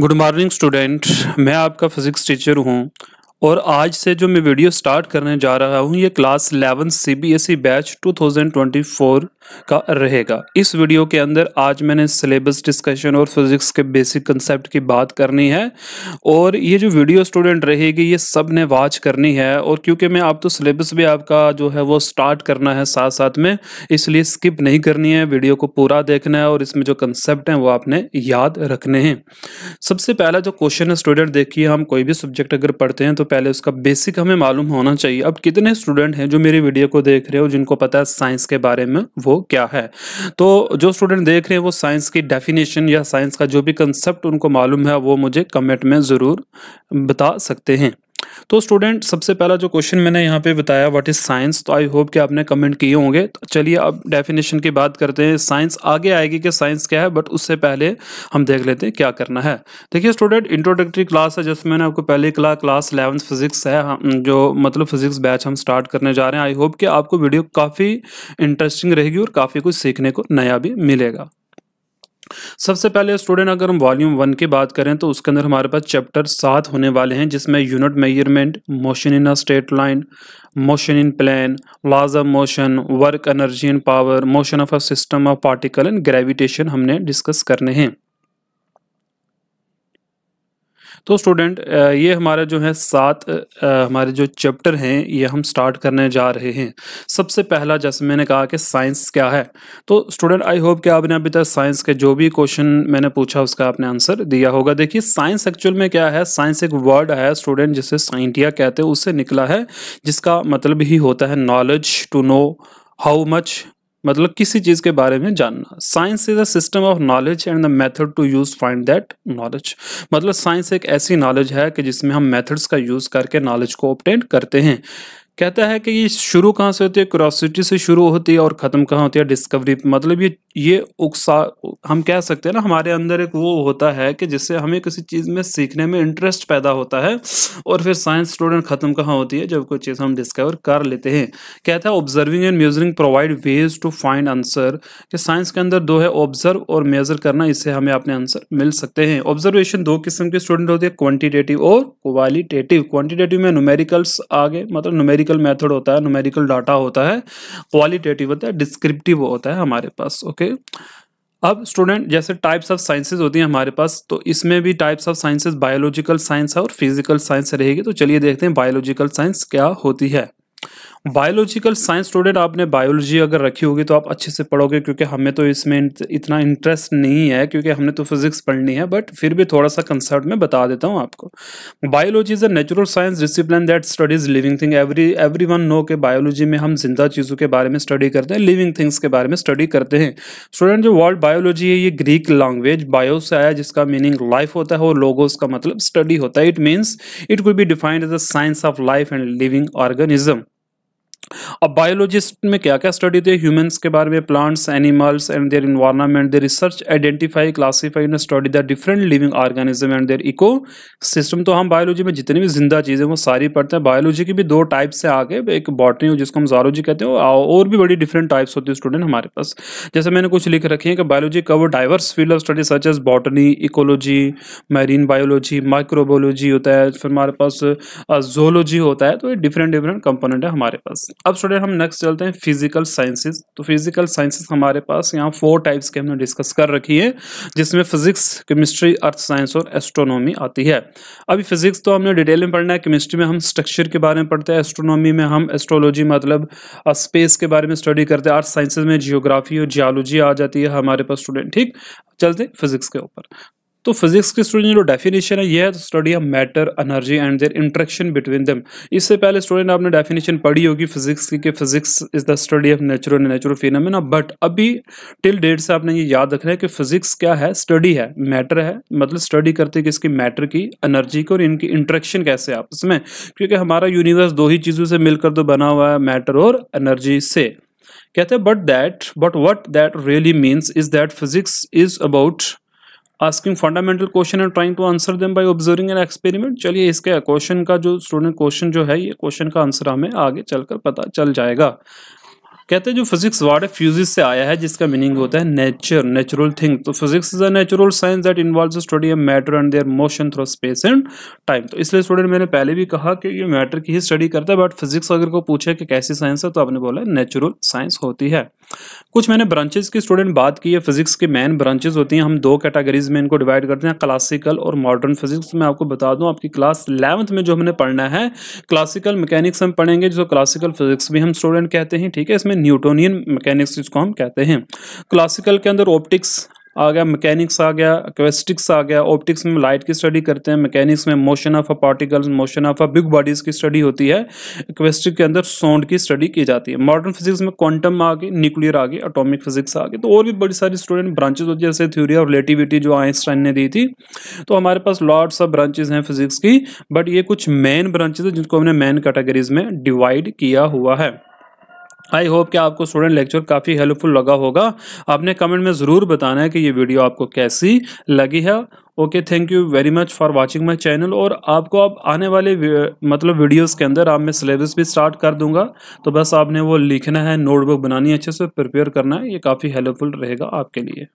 Good morning student. मैं आपका physics teacher हूं और आज से जो मैं वीडियो स्टार्ट करने जा रहा हूं ये क्लास 11 सीबीएसई बैच 2024 का रहेगा। इस वीडियो के अंदर आज मैंने सिलेबस डिस्कशन और फिज़िक्स के बेसिक कंसेप्ट की बात करनी है और ये जो वीडियो स्टूडेंट रहेगी ये सब ने वॉच करनी है। और क्योंकि मैं आप तो सिलेबस भी आपका जो है वो स्टार्ट करना है साथ साथ में, इसलिए स्किप नहीं करनी है, वीडियो को पूरा देखना है और इसमें जो कंसेप्ट हैं वो आपने याद रखने हैं। सबसे पहला जो क्वेश्चन है स्टूडेंट, देखिए हम कोई भी सब्जेक्ट अगर पढ़ते हैं तो पहले उसका बेसिक हमें मालूम होना चाहिए। अब कितने स्टूडेंट हैं जो मेरी वीडियो को देख रहे हो जिनको पता है साइंस के बारे में वो क्या है? तो जो स्टूडेंट देख रहे हैं वो साइंस की डेफिनेशन या साइंस का जो भी कंसेप्ट उनको मालूम है वो मुझे कमेंट में ज़रूर बता सकते हैं। तो स्टूडेंट सबसे पहला जो क्वेश्चन मैंने यहाँ पे बताया व्हाट इज साइंस, तो आई होप कि आपने कमेंट किए होंगे। तो चलिए अब डेफिनेशन की बात करते हैं। साइंस आगे आएगी कि साइंस क्या है, बट उससे पहले हम देख लेते हैं क्या करना है। देखिए स्टूडेंट, इंट्रोडक्टरी क्लास है, जैसे मैंने आपको पहले क्लास 11th फिजिक्स है, जो मतलब फिजिक्स बैच हम स्टार्ट करने जा रहे हैं। आई होप कि आपको वीडियो काफ़ी इंटरेस्टिंग रहेगी और काफ़ी कुछ सीखने को नया भी मिलेगा। सबसे पहले स्टूडेंट अगर हम वॉल्यूम 1 की बात करें तो उसके अंदर हमारे पास चैप्टर 7 होने वाले हैं, जिसमें unit measurement, motion in a straight line, motion in plane, laws of motion, work, energy and power, motion of a system of particle and gravitation हमने डिस्कस करने हैं। तो स्टूडेंट ये हमारा जो है 7 हमारे जो चैप्टर हैं ये हम स्टार्ट करने जा रहे हैं। सबसे पहला जैसे मैंने कहा कि साइंस क्या है, तो स्टूडेंट आई होप कि आपने अभी तक साइंस के जो भी क्वेश्चन मैंने पूछा उसका आपने आंसर दिया होगा। देखिए साइंस एक्चुअल में क्या है, साइंस एक वर्ड है स्टूडेंट जिसे साइंटिया कहते हैं, उससे निकला है, जिसका मतलब ही होता है knowledge, to know how much, मतलब किसी चीज के बारे में जानना। Science is a system of knowledge and the method to use find that knowledge. मतलब साइंस एक ऐसी नॉलेज है कि जिसमें हम मेथड्स का यूज करके नॉलेज को ऑब्टेन करते हैं। कहता है कि ये शुरू कहाँ से होती है, क्यूरियोसिटी से शुरू होती है और खत्म कहाँ होती है, डिस्कवरी। मतलब ये उकसा, हम कह सकते हैं ना, हमारे अंदर एक वो होता है कि जिससे हमें किसी चीज में सीखने में इंटरेस्ट पैदा होता है। और फिर साइंस स्टूडेंट खत्म कहाँ होती है, जब कोई चीज हम डिस्कवर कर लेते हैं। कहता है observing and measuring provide ways to find answer, कि साइंस के अंदर दो है, ऑब्जर्व और मेजर करना, इससे हमें अपने आंसर मिल सकते हैं। ऑब्जर्वेशन दो किस्म के स्टूडेंट होती है, क्वांटिटेटिव और क्वालिटेटिव। क्वांटिटेटिव में न्यूमेरिकल्स आगे, मतलब न्यूमेरिकल मेथड होता है, न्यूमेरिकल डाटा होता है। क्वालिटेटिव होता है, डिस्क्रिप्टिव होता है हमारे पास। ओके, अब स्टूडेंट जैसे टाइप्स ऑफ साइंसेज होती हैं हमारे पास, तो इसमें भी types of sciences biological science है और फिजिकल साइंस रहेगी। तो चलिए देखते हैं बायोलॉजिकल साइंस क्या होती है। बायोलॉजिकल साइंस स्टूडेंट, आपने बायोलॉजी अगर रखी होगी तो आप अच्छे से पढ़ोगे, क्योंकि हमें तो इसमें इतना इंटरेस्ट नहीं है, क्योंकि हमने तो फिजिक्स पढ़नी है, बट फिर भी थोड़ा सा कंसेप्ट में बता देता हूँ आपको। Biology is a natural science discipline that studies living thing. Everyone know के बायोलॉजी में हम जिंदा चीज़ों के बारे में स्टडी करते हैं, लिविंग थिंग्स के बारे में स्टडी करते हैं। स्टूडेंट जो वर्ड बायोलॉजी है ये ग्रीक लैंग्वेज बायो से आया, जिसका मीनिंग लाइफ होता है और लोगोस का मतलब स्टडी होता है। It means it could be defined as the science of life and living organism. अब बायोलॉजिस्ट में क्या क्या स्टडी होती है, ह्यूमंस के बारे में, plants, animals and their environment, they research, identify, classify and study the different living organism and their ecosystem. तो हम बायोलॉजी में जितनी भी जिंदा चीजें वो सारी पढ़ते हैं। बायोलॉजी की भी दो टाइप से आगे, एक बॉटनी जिसको हम ज़ूलॉजी कहते हैं, और भी बड़ी डिफरेंट टाइप्स होती है स्टूडेंट हमारे पास। जैसे मैंने कुछ लिख रखी है कि biology cover diverse field of study such as botany, ecology, marine biology, microbiology होता है, फिर हमारे पास जोलॉजी होता है। तो ये डिफरेंट डिफरेंट कंपोनेंट है हमारे पास। अब स्टूडेंट हम नेक्स्ट चलते हैं फिजिकल साइंसेस। तो फिजिकल साइंसेस हमारे पास यहाँ 4 टाइप्स के हमने डिस्कस कर रखी है, जिसमें फिजिक्स, केमिस्ट्री, अर्थ साइंस और एस्ट्रोनॉमी आती है। अभी फिजिक्स तो हमने डिटेल में पढ़ना है, केमिस्ट्री में हम स्ट्रक्चर के बारे में पढ़ते हैं, एस्ट्रोनॉमी में हम एस्ट्रोलॉजी मतलब स्पेस के बारे में स्टडी करते हैं, अर्थ साइंसेज में जियोग्राफी और जियोलॉजी आ जाती है हमारे पास स्टूडेंट। ठीक, चलते फिजिक्स के ऊपर। तो फिजिक्स की स्टूडेंट जो डेफिनेशन है ये है study of matter, energy and there interaction between them. इससे पहले स्टूडेंट आपने डेफिनेशन पढ़ी होगी फिजिक्स की कि physics is the study of nature and natural phenomena. But अभी टिल डेट से आपने ये याद रखना है कि फिजिक्स क्या है, स्टडी है, मैटर है, मतलब स्टडी करते कि इसकी मैटर की, एनर्जी की और इनकी इंटरेक्शन कैसे आपस में, क्योंकि हमारा यूनिवर्स दो ही चीजों से मिलकर तो बना हुआ है, मैटर और एनर्जी से। कहते हैं but what that really means is that physics is about asking fundamental question and trying to answer them by observing an experiment. चलिए इसके क्वेश्चन का जो स्टूडेंट क्वेश्चन जो है, ये क्वेश्चन का आंसर हमें आगे चलकर पता चल जाएगा। कहते हैं जो फिजिक्स वर्ड है फ्यूजिस से आया है, जिसका मीनिंग होता है नेचर, नेचुरल थिंग। तो physics is a natural science that involves the study of matter and there motion through space and time. तो इसलिए स्टूडेंट मैंने पहले भी कहा कि ये मैटर की ही स्टडी करता है, बट फिजिक्स अगर को पूछे कि कैसी साइंस है तो आपने बोला नेचुरल साइंस होती है। कुछ मैंने ब्रांचेस की स्टूडेंट बात की है। फिजिक्स की मेन ब्रांचेस होती हैं, हम दो कैटेगरीज में इनको डिवाइड करते हैं, क्लासिकल और मॉडर्न फिजिक्स। मैं आपको बता दूं आपकी क्लास 11th में जो हमने पढ़ना है क्लासिकल मैकेनिक्स हम पढ़ेंगे, जो क्लासिकल फिजिक्स भी हम स्टूडेंट कहते हैं, ठीक है। इसमें न्यूटोनियन मैकेनिक्स जिसको हम कहते हैं। क्लासिकल के अंदर ऑप्टिक्स आ गया, मैकेनिक्स आ गया, एक्वेस्टिक्स आ गया। ऑप्टिक्स में लाइट की स्टडी करते हैं, मैकेनिक्स में motion of a particles, motion of a big bodies की स्टडी होती है। एक्वेस्टिक के अंदर साउंड की स्टडी की जाती है। मॉडर्न फिजिक्स में क्वांटम आ गई, न्यूक्लियर आ गई, एटॉमिक फिजिक्स आ गई। तो और भी बड़ी सारी स्टूडेंट ब्रांचेस होती है, जैसे थ्योरी ऑफ रिलेटिविटी जो आइंस्टाइन ने दी थी। तो हमारे पास लॉट्स ऑफ ब्रांचेस हैं फिजिक्स की, बट ये कुछ मेन ब्रांचेस है जिनको हमने मेन कैटेगरीज में डिवाइड किया हुआ है। आई होप कि आपको स्टूडेंट लेक्चर काफ़ी हेल्पफुल लगा होगा। आपने कमेंट में ज़रूर बताना है कि ये वीडियो आपको कैसी लगी है। Okay, thank you very much for watching my channel. और आपको अब आने वाले मतलब वीडियोस के अंदर आप मैं सिलेबस भी स्टार्ट कर दूंगा, तो बस आपने वो लिखना है, नोटबुक बनानी है, अच्छे से प्रिपेयर करना है। ये काफ़ी हेल्पफुल रहेगा आपके लिए।